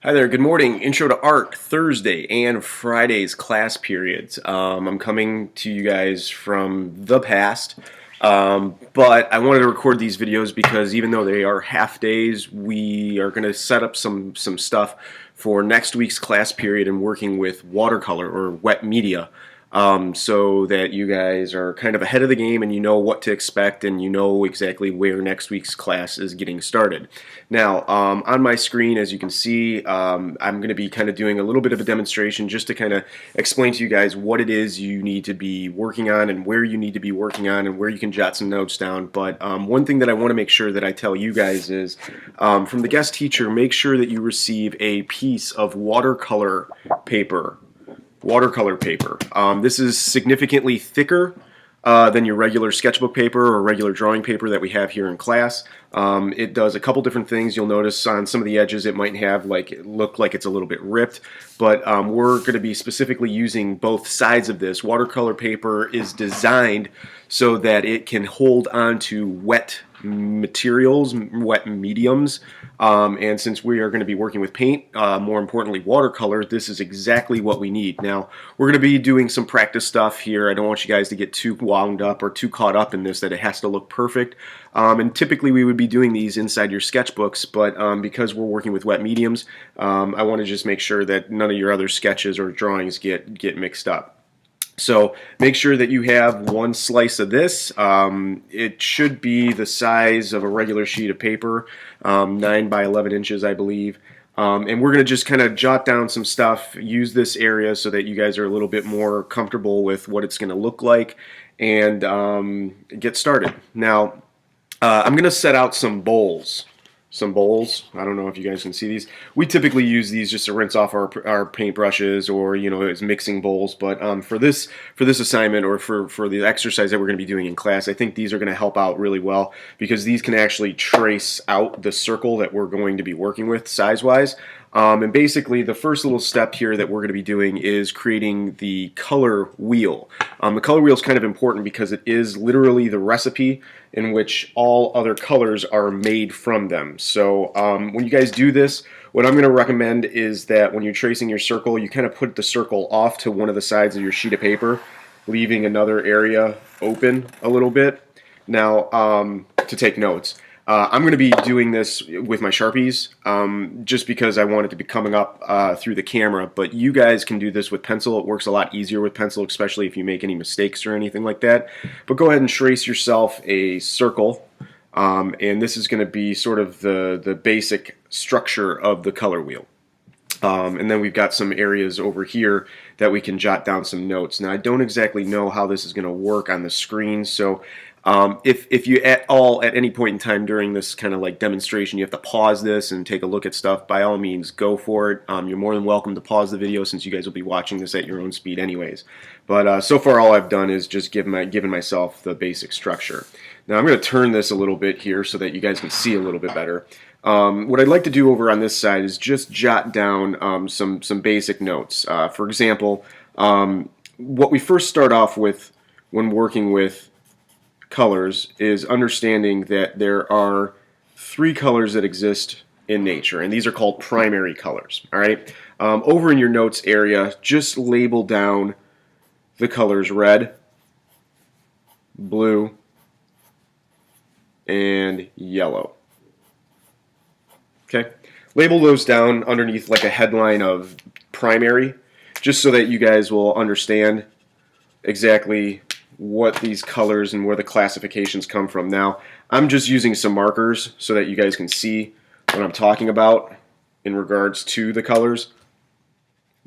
Hi there, good morning. Intro to Art, Thursday and Friday's class periods. I'm coming to you guys from the past, but I wanted to record these videos because even though they are half days, we are going to set up some stuff for next week's class period and working with watercolor or wet media. So that you guys are kind of ahead of the game and you know what to expect and you know exactly where next week's class is getting started. Now, on my screen, as you can see, I'm going to be kind of doing a little bit of a demonstration just to kind of explain to you guys what it is you need to be working on and where you need to be working on and where you can jot some notes down. But one thing that I want to make sure that I tell you guys is from the guest teacher, make sure that you receive a piece of watercolor paper. This is significantly thicker than your regular sketchbook paper or regular drawing paper that we have here in class. It does a couple different things. You'll notice on some of the edges it might have look like it's a little bit ripped, but we're going to be specifically using both sides of this. Watercolor paper is designed so that it can hold on to wet materials, wet mediums, and since we are going to be working with paint, more importantly watercolor, this is exactly what we need. Now, we're going to be doing some practice stuff here. I don't want you guys to get too wound up or too caught up in this that it has to look perfect. And typically we would be doing these inside your sketchbooks, but because we're working with wet mediums, I want to just make sure that none of your other sketches or drawings get mixed up. So make sure that you have one slice of this. It should be the size of a regular sheet of paper, 9 by 11 inches, I believe. And we're going to just kind of jot down some stuff, use this area so that you guys are a little bit more comfortable with what it's going to look like, and get started. Now, I'm going to set out some bowls. I don't know if you guys can see these. We typically use these just to rinse off our paint brushes or, you know, as mixing bowls. But for this assignment or for the exercise that we're going to be doing in class, I think these are going to help out really well because these can actually trace out the circle that we're going to be working with size-wise. And basically, the first little step here that we're going to be doing is creating the color wheel. The color wheel is kind of important because it is literally the recipe in which all other colors are made from them. So when you guys do this, what I'm going to recommend is that when you're tracing your circle, you kind of put the circle off to one of the sides of your sheet of paper, leaving another area open a little bit. Now, to take notes. I'm going to be doing this with my Sharpies just because I want it to be coming up through the camera, but you guys can do this with pencil. It works a lot easier with pencil, especially if you make any mistakes or anything like that. But go ahead and trace yourself a circle, and this is going to be sort of the basic structure of the color wheel. And then we've got some areas over here that we can jot down some notes. Now, I don't exactly know how this is going to work on the screen, so if you at any point in time during this kind of like demonstration you have to pause this and take a look at stuff, by all means go for it. You're more than welcome to pause the video since you guys will be watching this at your own speed anyways. But so far all I've done is just given myself the basic structure. Now I'm going to turn this a little bit here so that you guys can see a little bit better. What I'd like to do over on this side is just jot down some basic notes. For example, what we first start off with when working with colors is understanding that there are 3 colors that exist in nature, and these are called primary colors. All right. Over in your notes area, just label down the colors red, blue, and yellow. Okay. Label those down underneath like a headline of primary, just so that you guys will understand exactly what these colors and where the classifications come from. Now, I'm just using some markers so that you guys can see what I'm talking about in regards to the colors.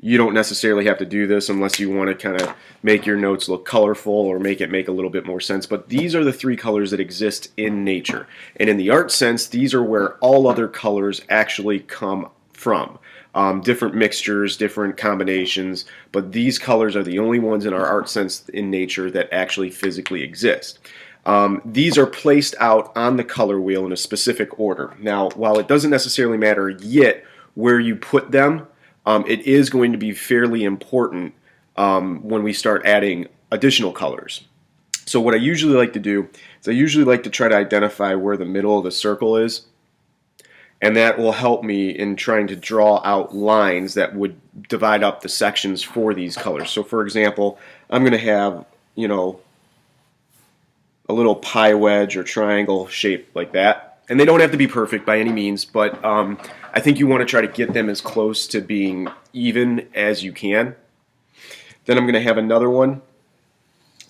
You don't necessarily have to do this unless you want to kind of make your notes look colorful or make it make a little bit more sense. But these are the 3 colors that exist in nature. And in the art sense, these are where all other colors actually come from. Different mixtures, different combinations, but these colors are the only ones in our art sense in nature that actually physically exist. These are placed out on the color wheel in a specific order. Now, while it doesn't necessarily matter yet where you put them, it is going to be fairly important when we start adding additional colors. So what I usually like to do is I usually like to try to identify where the middle of the circle is. and that will help me in trying to draw out lines that would divide up the sections for these colors. So for example, I'm going to have, you know, a little pie wedge or triangle shape like that. And they don't have to be perfect by any means, but I think you want to try to get them as close to being even as you can. Then I'm going to have another one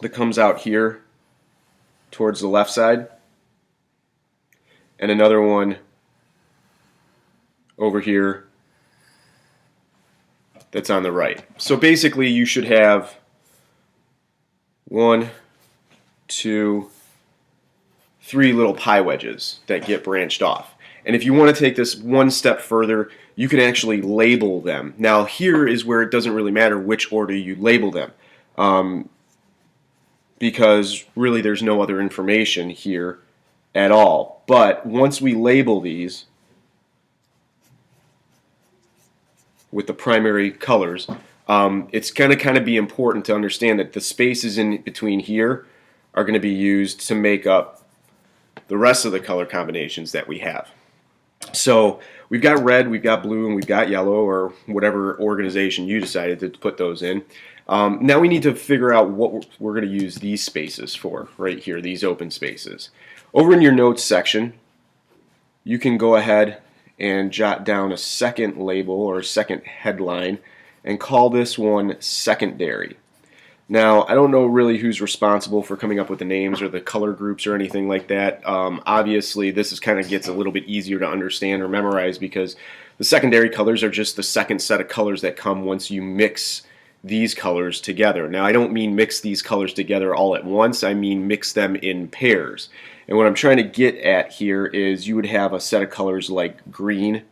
that comes out here towards the left side, and another one over here that's on the right. So basically you should have 1, 2, 3 little pie wedges that get branched off. And if you want to take this one step further, you can actually label them. Now here is where it doesn't really matter which order you label them, because really there's no other information here at all. But once we label these with the primary colors, it's going to kind of be important to understand that the spaces in between here are going to be used to make up the rest of the color combinations that we have. So we've got red, we've got blue, and we've got yellow, or whatever organization you decided to put those in. Now we need to figure out what we're going to use these spaces for, right here, these open spaces. Over in your notes section, you can go ahead and jot down a second label or a second headline and call this one secondary. Now, I don't know really who's responsible for coming up with the names or the color groups or anything like that. Obviously, this is kind of gets a little bit easier to understand or memorize because the secondary colors are just the second set of colors that come once you mix these colors together. Now, I don't mean mix these colors together all at once. I mean mix them in pairs. And what I'm trying to get at here is you would have a set of colors like green,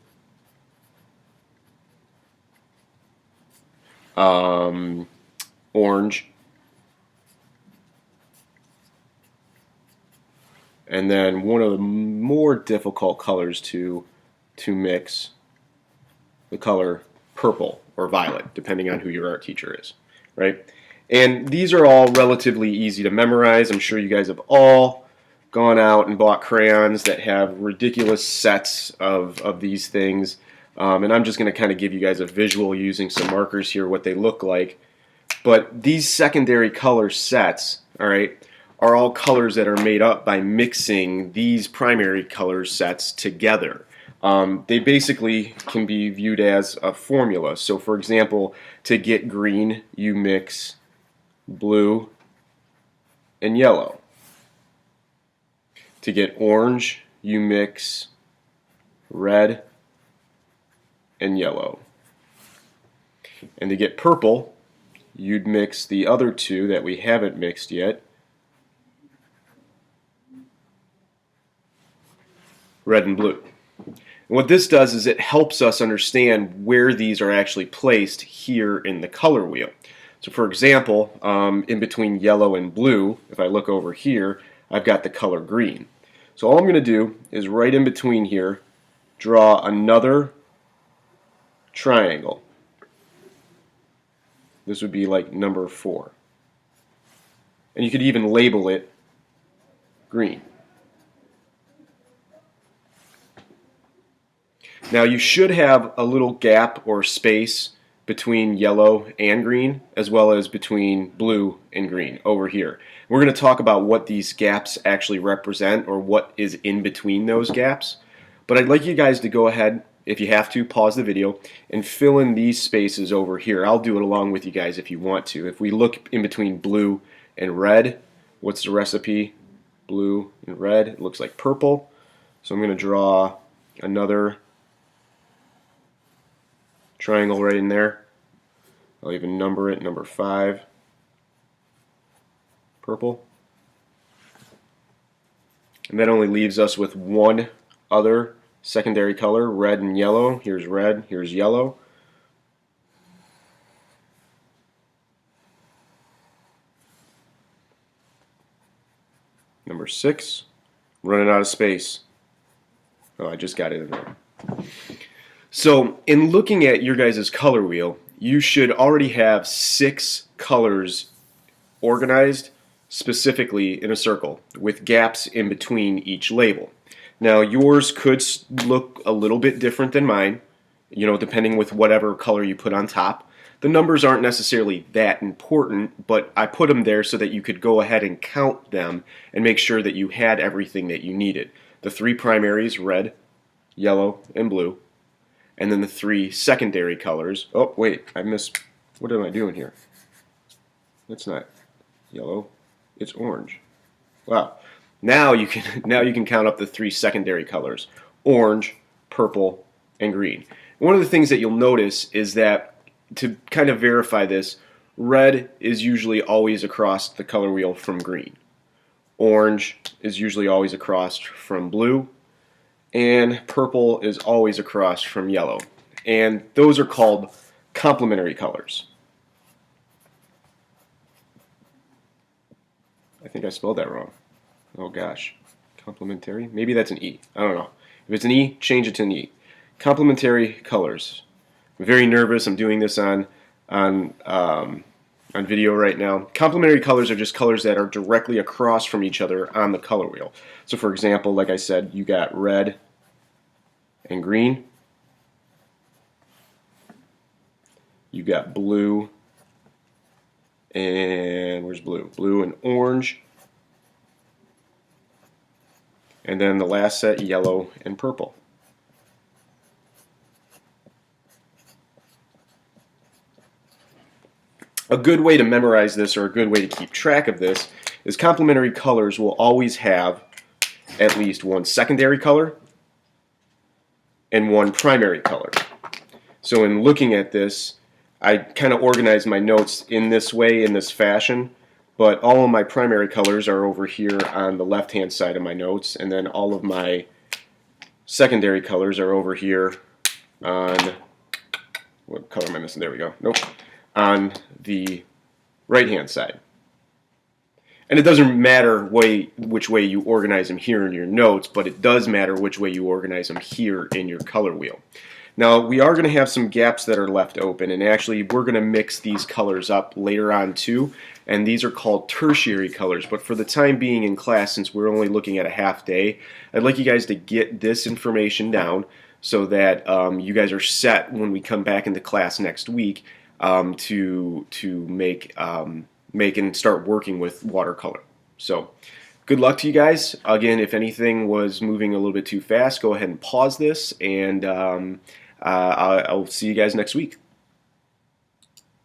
orange, and then one of the more difficult colors to mix, the color purple or violet, depending on who your art teacher is, right? And these are all relatively easy to memorize. I'm sure you guys have all gone out and bought crayons that have ridiculous sets of these things. And I'm just going to kind of give you guys a visual using some markers here what they look like. But these secondary color sets, all right, are all colors that are made up by mixing these primary color sets together. They basically can be viewed as a formula. So for example, to get green, you mix blue and yellow. To get orange, you mix red and yellow. And to get purple, you'd mix the other two that we haven't mixed yet, red and blue. And what this does is it helps us understand where these are actually placed here in the color wheel. So for example, in between yellow and blue, if I look over here, I've got the color green. So all I'm going to do is right in between here, draw another triangle. This would be like number 4. And you could even label it green. Now you should have a little gap or space between yellow and green, as well as between blue and green over here. We're going to talk about what these gaps actually represent or what is in between those gaps. But I'd like you guys to go ahead, if you have to, pause the video and fill in these spaces over here. I'll do it along with you guys if you want to. If we look in between blue and red, what's the recipe? Blue and red, it looks like purple. So I'm going to draw another triangle right in there. I'll even number it, number 5, purple. And that only leaves us with one other secondary color, red and yellow. Here's red, here's yellow. Number 6, running out of space. Oh, I just got it in there. So in looking at your guys' color wheel, you should already have 6 colors organized specifically in a circle with gaps in between each label. Now yours could look a little bit different than mine, you know, depending with whatever color you put on top. The numbers aren't necessarily that important, but I put them there so that you could go ahead and count them and make sure that you had everything that you needed. The three primaries, red, yellow, and blue, and then the three secondary colors. Oh, wait, I missed. What am I doing here? That's not yellow, it's orange. Wow. Now you can count up the three secondary colors: orange, purple, and green. One of the things that you'll notice is that to kind of verify this, red is usually always across the color wheel from green. Orange is usually always across from blue, and purple is always across from yellow. And those are called complementary colors. I think I spelled that wrong. Oh gosh. Complementary? Maybe that's an E. I don't know. If it's an E, change it to an E. Complementary colors. I'm very nervous. I'm doing this on video right now. Complementary colors are just colors that are directly across from each other on the color wheel. So for example, like I said, you got red and green. You got blue and where's blue? Blue and orange. And then the last set, yellow and purple. A good way to memorize this, or a good way to keep track of this, is complementary colors will always have at least one secondary color and one primary color. So in looking at this, I kind of organize my notes in this way, in this fashion, but all of my primary colors are over here on the left-hand side of my notes, and then all of my secondary colors are over here on, what color am I missing? There we go. Nope. On the right-hand side. And it doesn't matter which way you organize them here in your notes, but it does matter which way you organize them here in your color wheel. Now, we are going to have some gaps that are left open, and actually we're going to mix these colors up later on too, and these are called tertiary colors. But for the time being in class, since we're only looking at a half day, I'd like you guys to get this information down so that you guys are set when we come back into class next week to make and start working with watercolor. So good luck to you guys. Again, if anything was moving a little bit too fast, go ahead and pause this, and I'll see you guys next week.